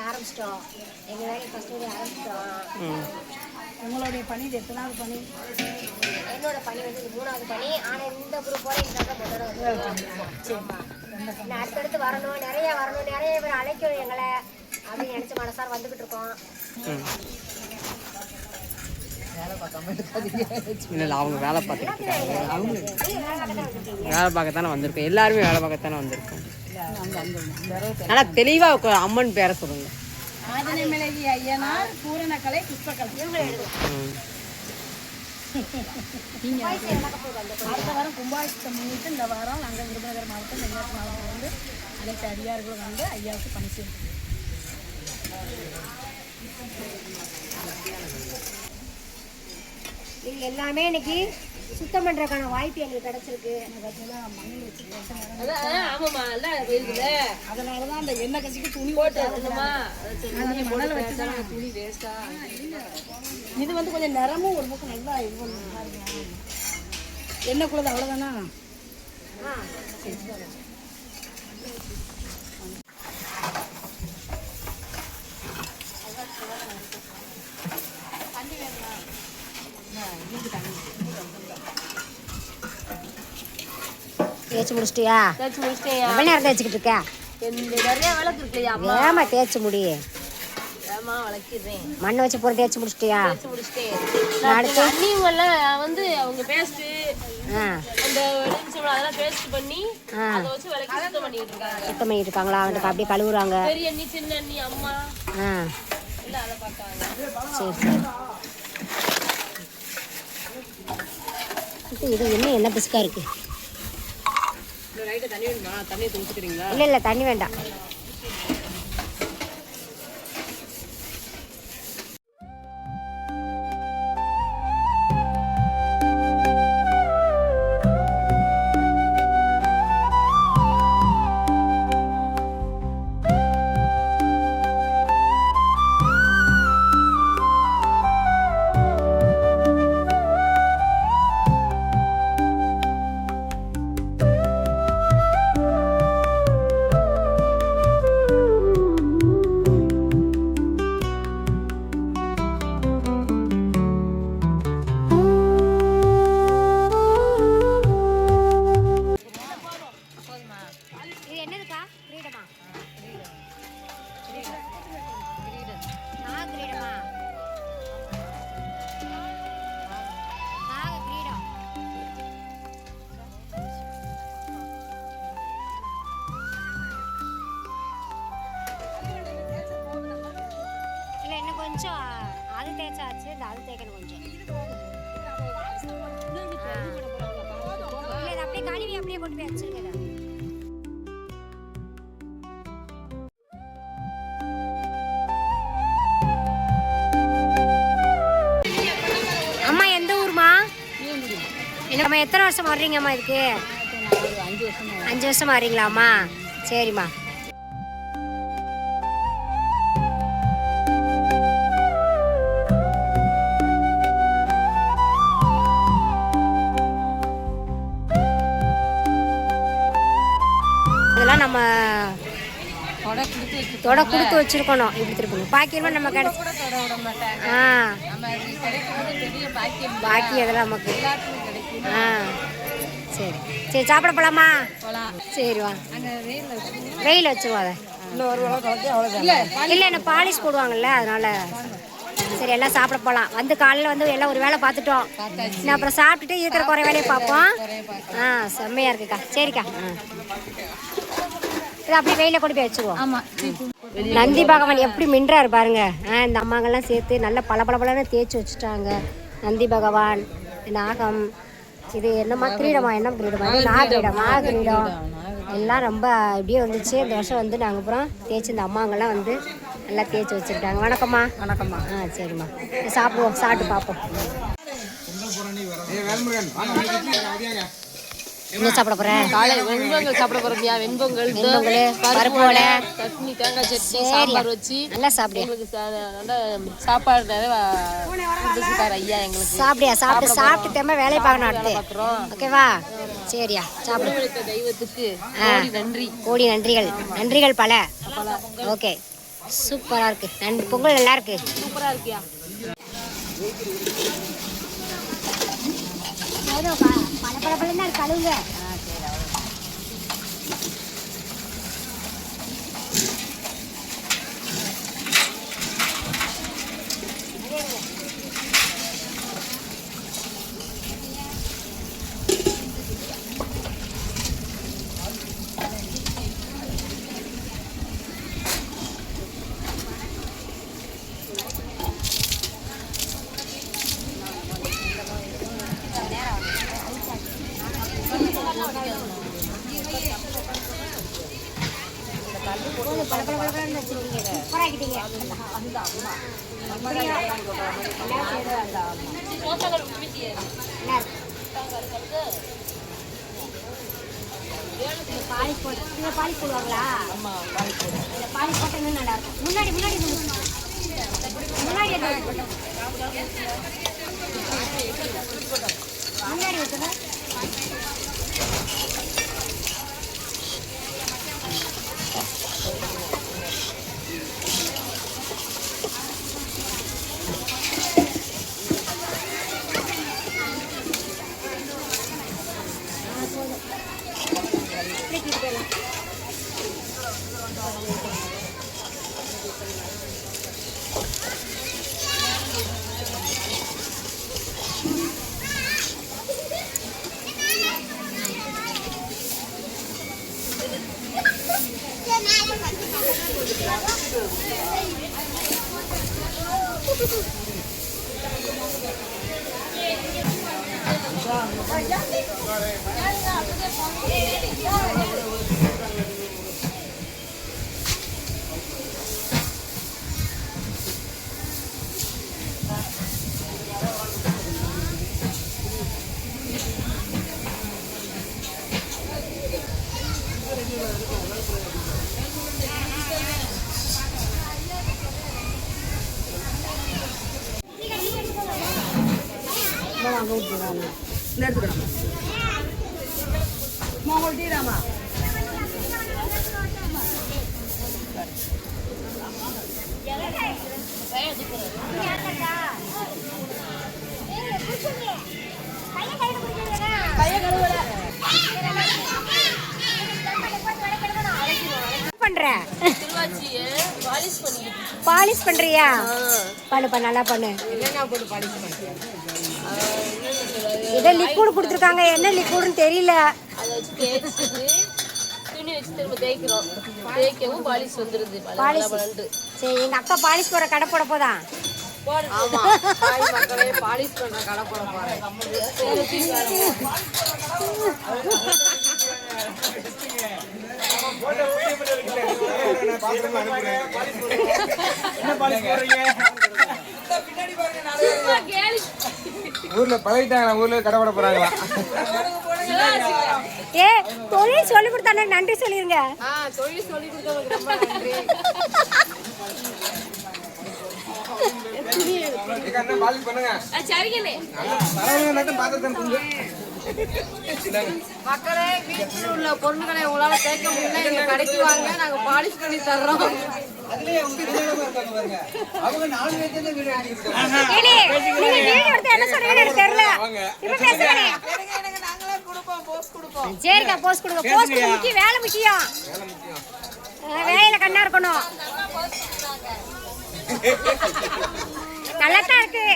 ஆரம்பிச்சிட்டோம். எங்கள் வேலையை ஃபஸ்ட்டு ஆரம்பிச்சிட்டோம். உங்களுடைய பணி இது எத்தனாவது பணி? என்னோட பணி வந்து இது 3வது பணி. ஆனால் இந்த குரூப்போட இந்த முதல்ல நான் அடுத்தடுத்து வரணும், நிறைய பேர் அழைக்கணும் எங்களை அப்படின்னு நினச்சி மனசார வந்துக்கிட்டு இருக்கோம். இல்லை அவங்க வேலை பார்த்துக்கிட்டு இருக்காங்க. அவங்க வேலை பார்க்கத்தானே வந்திருக்கோம். எல்லாருமே வேலை பார்க்கத்தானே வந்திருக்கோம். ஆனால் தெளிவாக அம்மன் பேரை சொல்லுங்க. ஆதினமிளகி ஐயனார் பூரணக்கலை புஷ்பக்கலை. அடுத்த வாரம் கும்பாபிஷேகத்தை முன்னிட்டு இந்த வாரம் நாங்கள் விருதுநகர் மாவட்டம் தென்காசி மாவட்டம் வந்து அனைத்து அதிகாரிகளும் வந்து ஐயாவுக்கு பணி செய்யணும். இது எல்லாமே இன்னைக்கு சுத்தம் பண்றதுக்கான வாய்ப்பு எங்களுக்கு கிடைச்சிருக்கு. அதனாலதான் அந்த எண்ணெய் கசிக்கு துணி போட்டு மணல் வச்சுதான் துணி வேஸ்டா. இது வந்து கொஞ்சம் நிறமும் ஒரு பக்கம் நல்லா இது பண்ணுங்க. எண்ணெய் குள்ளது அவ்வளவுதானா? தேய்ச்சி முடிச்சிட்டியா? எவ்வளோ நேரம் தேய்ச்சிக்கிட்டு இருக்க? ஏமா தேய்ச்சி முடி. மண்ணை வச்சு போற தேய்ச்சி முடிச்சிட்டியா? வந்து அவங்க பேஸ்ட் அந்த அதெல்லாம் பேஸ்ட் பண்ணி அதை வச்சு விளக்கி சுத்தம் பண்ணிட்டு இருக்காங்களா? அவனுக்கு அப்படியே கழுவுறாங்க. பெரிய அண்ணி சின்ன அண்ணி அம்மா இல்ல அதை பார்த்தாங்க. சரி சரி. இது என்ன பிஸ்கா இருக்கு? இல்ல தண்ணி வேண்டாம். கொஞ்சம் அது தேய்ச்சாச்சு, அது தேய்க்கணும் கொஞ்சம். இல்லை அப்படியே கழுவி அப்படியே கொண்டு போய் வச்சிருக்கேன். அம்மா எந்த ஊர்மா? என்னம்மா எத்தனை வருஷம் வர்றீங்கம்மா இதுக்கு? 5 வருஷமா வர்றீங்களாம்மா? சரிம்மா. நம்ம தொட கொடுத்து வச்சிருக்கணும். இப்படி திருப்பணும். பாக்கியமா நம்ம கிடைச்சி பாக்கி அதெல்லாம் நமக்கு. சரி சரி சாப்பிட போலாமா? சரி வா. வெயில் வச்சிருவோம். அதை இல்லை என்ன பாலிஷ் போடுவாங்கல்ல, அதனால சரி எல்லாம் சாப்பிட போகலாம். வந்து காலையில் வந்து எல்லாம் ஒரு வேலை பார்த்துட்டோம். நான் அப்புறம் சாப்பிட்டுட்டு இருக்கிற குறை வேலையை பார்ப்போம். செம்மையாக இருக்குக்கா. சரிக்கா. இது அப்படி வெயில கொண்டு போய் வச்சுருவோம். ஆமாம். நந்தி பகவான் எப்படி மின்றாரு பாருங்க. இந்த அம்மாங்கெல்லாம் சேர்த்து நல்ல பளபளன்னு தேய்ச்சி வச்சுட்டாங்க. நந்தி பகவான், நாகம், இது என்னம்மா கிரீடமா? என்ன கிரீடமா? நாகிரீடம் எல்லாம் ரொம்ப இப்படியே வந்துச்சு. இந்த வருஷம் வந்து நாங்கள் அப்புறம் தேய்ச்சி இந்த அம்மாங்கெல்லாம் வந்து நல்லா தேய்ச்சி வச்சுருக்காங்க. வணக்கம்மா. வணக்கம்மா. சரிம்மா. சாப்பிடுவோம். சாப்பிட்டு பார்ப்போம். என்ன சாப்பிட போறேன்? காலை வெண்பொங்கல் சாப்பிட போறோம்யா. வெண்பொங்கல், பருப்பு வடை, சட்னி, தேங்காய் சட்னி, சாம்பார் வச்சு நல்லா சாப்பிடு. நல்லா சாப்பாடு ஐயா எங்களுக்கு. சாப்பிடியா? சாப்பிட்டு தேம்ப வேலையை பார்க்கணும் அடுத்து. ஓகேவா? சரியா? சாப்பிடு. தெய்வத்துக்கு நன்றி. கோடி நன்றிகள். நன்றிகள் பல. ஓகே. சூப்பரா இருக்கு. நன்றி பொங்கல் நல்லா இருக்கு. சூப்பரா இருக்கியா? பல கழுவுங்க. பாலிஷ் போடுவாங்களா? பாலிஷ் போட்டா இன்னும் நல்லா இருக்கும். முன்னாடி முன்னாடி முன்னாடி வச்சுங்க. பாலிஷ் பண்றியா? பண்ணுப்பா, நல்லா பண்ணு. ஏதோ லிக்விட் கொடுத்துருக்காங்க, என்ன லிக்விட்னு தெரியல. சரி, எங்க அக்கா பாலிஷ் போற கடை போட போதா? பாலிஷ் பண்ற கடை போட போறேன். ஊர்ல பழகிட்டாங்க, ஊர்ல கடை போட போறாங்களா? ஏ, தொழில் சொல்லி கொடுத்தானே நன்றி சொல்லிருங்க. தொழில் சொல்லி கொடுத்தவங்க ரொம்ப நன்றி. மக்களே, வீட்டில் உள்ள பொருட்களை உங்களால சேர்க்க முடியல, எங்க கடைக்கு வாங்க, நாங்க பாலிஷ் பண்ணி தர்றோம். சரிக்கா, போஸ்ட் கொடுங்க. போஸ்ட் முக்கியம், வேலை முக்கியம். வேலையில கண்ணா இருக்கணும். நல்லா தான் இருக்கு.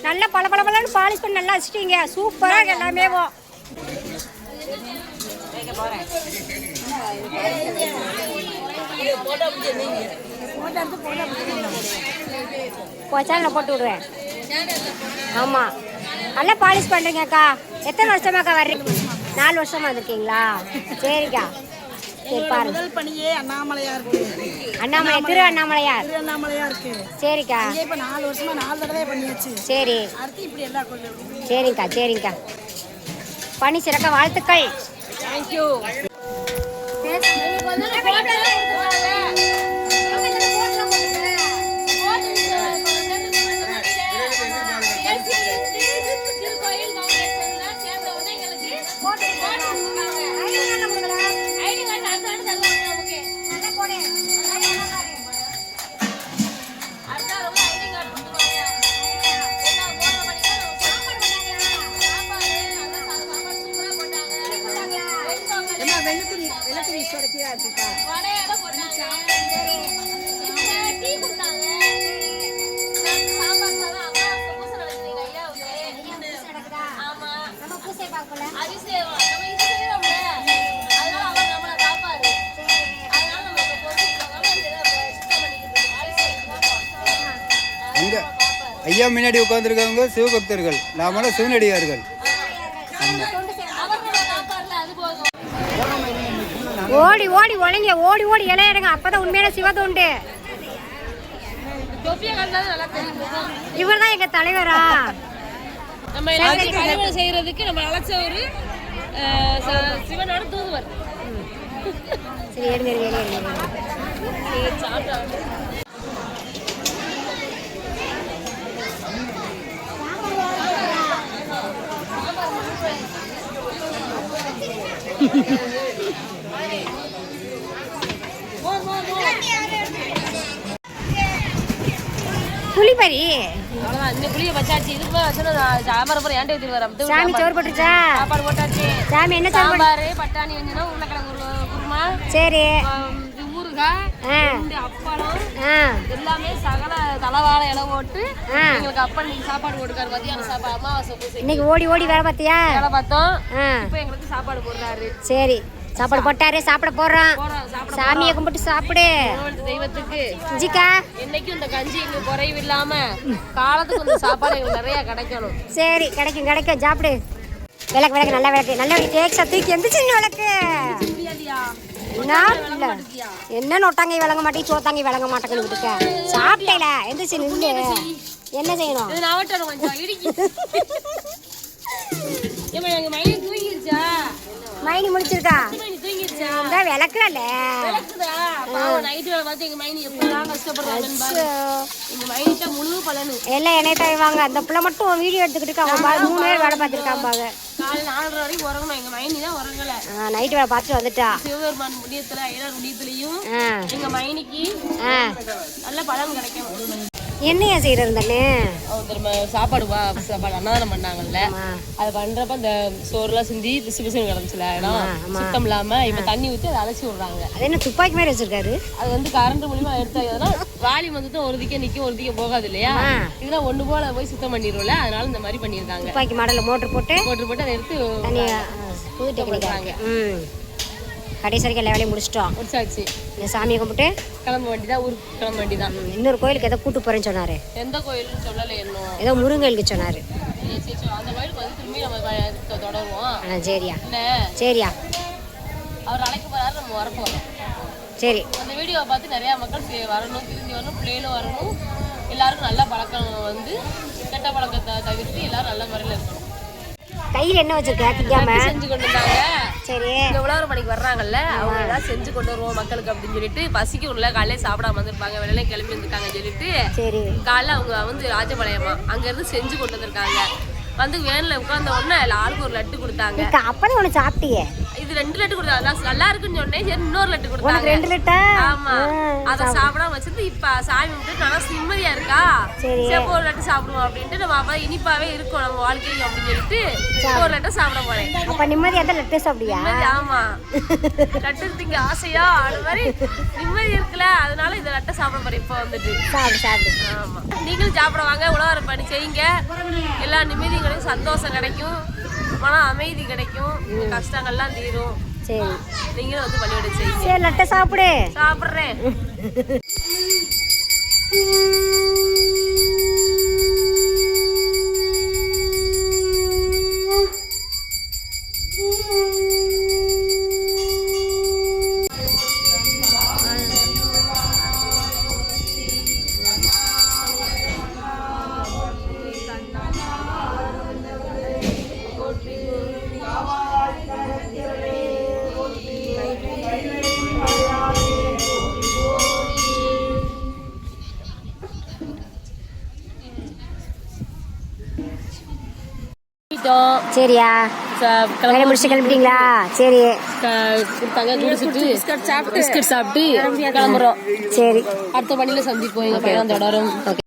நல்லா பல பல பலன்னு பாலிஷ் பண்ணி நல்லா வச்சுட்டீங்க. சூப்பரா எல்லாமே. சேனல்ல போட்டு விடுவேன். ஆமா, நல்லா பாலிஷ் பண்றீங்க அக்கா. எத்தனை வருஷமாக்கா வர்றீங்க? 4 வருஷமா இருக்கீங்களா? சரிக்கா, சரி பாருங்க. முதல் பணியே அண்ணாமலையார் இருக்கு. அண்ணாமலை, திரு அண்ணாமலையார். திரு அண்ணாமலையார் இருக்கு. சரிக்கா, இப்ப 4 வருஷமா 4 தடவை பண்ணியாச்சு. சரி, அடுத்து இப்படி எல்லா கோயிலும். சரிங்கக்கா, சரிங்கக்கா. பணி சிறக்க வாழ்த்துக்கள். தேங்க்யூ. ஐயா முன்னாடி உட்காந்துருக்கவங்க சிவபக்தர்கள், நாமெல்லாம் சிவனடியார்கள். ஓடி ஓடி ஒளைங்க, ஓடி ஓடி இலையிடுங்க, அப்பதான் உண்மையான சிவத்தொண்டு. இவர் தான் எங்க தலைவரா? நம்ம எல்லாத்தையும் பணிவிடை செய்யறதுக்கு நம்ம அழைச்ச ஒரு சிவனோட தூதுவர். சரி எடுங்க எடுங்க எடுங்க. புளிப்பறி அவ்வளவுதான். இந்த புளிய பச்சாச்சு. இது போய் வச்சு சாம்பார் போற ஏன்டே ஊத்தி வரேன். சாமி சோறு போட்டுச்சா? சாப்பாடு போட்டாச்சு. சாமி என்ன சாப்பாடு? சாம்பார், பட்டாணி வெஞ்சனம், உருளைக்கிழங்கு குருமா, சரி ஊறுகாய், இந்த அப்பளம் எல்லாமே சகல தலவாழை இலை போட்டு எங்களுக்கு அப்பா நீங்க சாப்பாடு போட்டுக்காரு. மதியானம் சாப்பாடு அமாவாசை பூசை இன்னைக்கு ஓடி ஓடி வேலை பார்த்தியா? வேலை பார்த்தோம். இப்போ எங்களுக்கு சாப்பாடு போடுறாரு. சரி சாப்பாடு போட்டாரு, சாப்பிட போறோம். சாமியை கும்பிட்டு சாப்பிடு. தெய்வத்துக்கு ஜிக்கா என்னைக்கும் இந்த கஞ்சி எங்க குறைவு இல்லாம காலத்துக்கு இந்த சாப்பாடு எங்களுக்கு நிறைய கிடைக்கணும். சரி கிடைக்கும் கிடைக்கும், சாப்பிடு. விளக்கு விளக்கு நல்ல விளக்கு, நல்ல விளக்கு தேய்ச்சி தூக்கி எந்த சின்ன விளக்கு என்ன நொட்டாங்க விளங்க மாட்டேங்க, சோத்தாங்க விளங்க மாட்டேங்கன்னு விட்டுக்க. சாப்பிட்டேல எந்திரிச்சு நின்று என்ன செய்யணும்? மைனி முடிச்சிருக்கா? இந்த விளக்குல எல்லாம் என்னை தருவாங்க. அந்த பிள்ளை மட்டும் வீடியோ எடுத்துக்கிட்டு அவங்க 3 பேர் வேலை பார்த்துருக்காங்க. நைட்டு வேலை பார்த்துட்டு வந்துட்டா. சிவபெருமான் முடியத்துல ஐயனார் முடியத்துலயும் எங்க மைனிக்கு நல்ல பலன் கிடைக்கும். என்னையா செய்யறது தானே? சாப்பாடு சாப்பாடு அன்னதானம் பண்ணாங்கல்ல, அது பண்றப்ப அந்த சோறுலாம் சிந்தி பிசு பிசுன்னு கிடந்துச்சுல, சுத்தம் இல்லாம இப்ப தண்ணி ஊற்றி அதை அலசி விடுறாங்க. அது என்ன துப்பாக்கி மாதிரி வச்சிருக்காரு? அது வந்து கரண்ட் மூலியமா எடுத்தாங்கன்னா வாலி வந்து ஒரு திக்க நிக்கும் ஒரு திக்க போகாது இல்லையா? இதெல்லாம் ஒண்ணு போல போய் சுத்தம் பண்ணிடும்ல, அதனால இந்த மாதிரி பண்ணிருக்காங்க. துப்பாக்கி மாடல மோட்டர் போட்டு அதை எடுத்து புது டெக்னிக். கடைசி வரைக்கும் எல்லா வேலையும் முடிச்சிட்டாச்சு. இந்த சாமியை கும்பிட்டு கிளம்ப வேண்டிதான், ஊருக்கு கிளம்ப வேண்டிதான். இன்னொரு கோயிலுக்கு ஏதோ கூட்டு போறேன்னு சொன்னாரு. எந்த கோயில்னு சொல்லலை, இன்னும் ஏதோ முருங்கலுக்கு சொன்னாரு. அந்த கோயிலுக்கு வந்து திரும்பி நம்ம தொடருவோம். சரியா சரியா, அவர் அழைக்க போறாரு, நம்ம வரப்போறோம். சரி, அந்த வீடியோவை பார்த்து நிறைய மக்கள் வரணும், திரும்பி வரணும், பிள்ளைகளும் வரணும். எல்லாருக்கும் நல்ல பழக்கம் வந்து கெட்ட பழக்கத்தை தவிர்த்து எல்லாரும் நல்ல முறையில் இருக்கணும். கையில் என்ன வச்சிருக்க? திங்காம செஞ்சு கொண்டு வந்தாங்க. சரி, இந்த உழவர் பணிக்கு வர்றாங்கல்ல, அவங்க ஏதாவது செஞ்சு கொண்டு வருவோம் மக்களுக்கு அப்படின்னு சொல்லிட்டு, பசிக்கு உள்ள காலையில சாப்பிடாம வந்திருப்பாங்க, வெளியில கிளம்பி வந்துருக்காங்கன்னு சொல்லிட்டு சரி காலைல அவங்க வந்து ராஜபாளையமா அங்க இருந்து செஞ்சு கொண்டு வந்திருக்காங்க. வந்து வேன்ல உட்கார்ந்த உடனே ஆளுக்கு ஒரு லட்டு கொடுத்தாங்க. அப்பதான் உனக்கு சாப்பிட்டியே? இது 2 லட்டு கொடுத்தாங்க. நல்லா இருக்குன்னு சொன்னேன், சரி இன்னொரு லட்டு கொடுத்தாங்க. 2 லட்டா? ஆமா, அதை சாப்பிடாம வச்சிருந்து இப்ப சாமி விட்டு நல்லா நிம்மதியா இருக்கா, சரி ஒரு லட்டு சாப்பிடுவோம் அப்படின்ட்டு நம்ம அப்ப இனிப்பாவே இருக்கும் நம்ம வாழ்க்கையும் அப்படின்னு சொல்லிட்டு ஒரு லட்டை சாப்பிட போறேன். அப்ப நிம்மதியா தான் லட்டு சாப்பிடியா? ஆமா, லட்டு திங்க ஆசையா அது மாதிரி நிம்மதி இருக்குல்ல, அதனால இந்த லட்டை சாப்பிட போறேன். இப்ப வந்துட்டு சாப்பிடு. ஆமா, நீங்களும் சாப்பிட வாங்க, உழவர் பணி செய்யுங்க. எல்லா நிம்மதியும் கிடைக்கும், சந்தோஷம் கிடைக்கும், மன அமைதி கிடைக்கும், கஷ்டங்கள்லாம் தீரும். சரி, நீங்களும் வந்து பள்ளியோட செய்யுங்க. சரி லட்டை சாப்பிடு. சாப்பிட்றேன். சரியா, வேலை முடிச்சு கிளம்பிட்டீங்களா? சரி, கொடுத்தாங்க, குடிச்சிட்டு பிஸ்கட் சாப்பிட்டு கிளம்புறோம். சரி, அடுத்த பணியில சந்திப்போம். எங்க பயணம் தொடரும்.